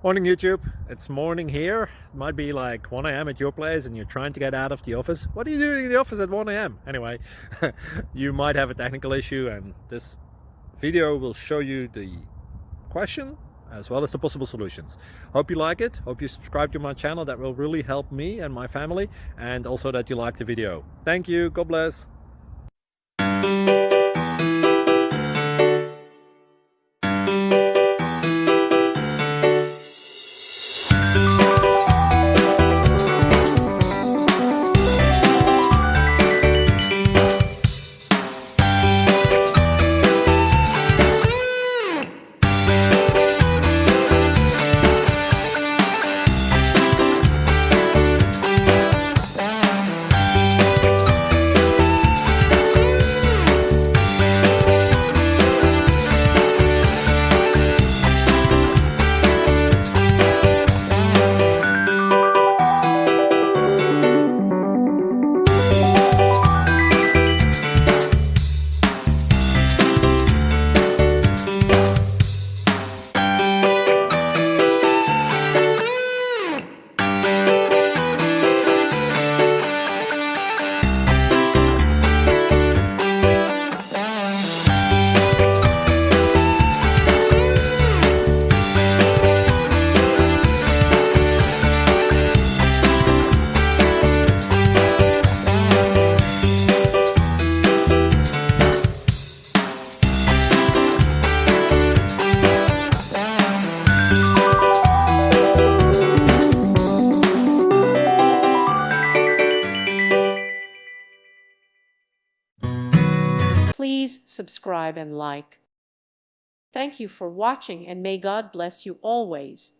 Morning YouTube, it's morning here. It might be like 1 a.m. at your place and you're trying to get out of the office. What are you doing in the office at 1 a.m.? Anyway, you might have a technical issue and this video will show you the question as well as the possible solutions. Hope you like it, hope you subscribe to my channel. That will really help me and my family, and also that you like the video. Thank you, God bless. Please subscribe and like. Thank you for watching, and may God bless you always.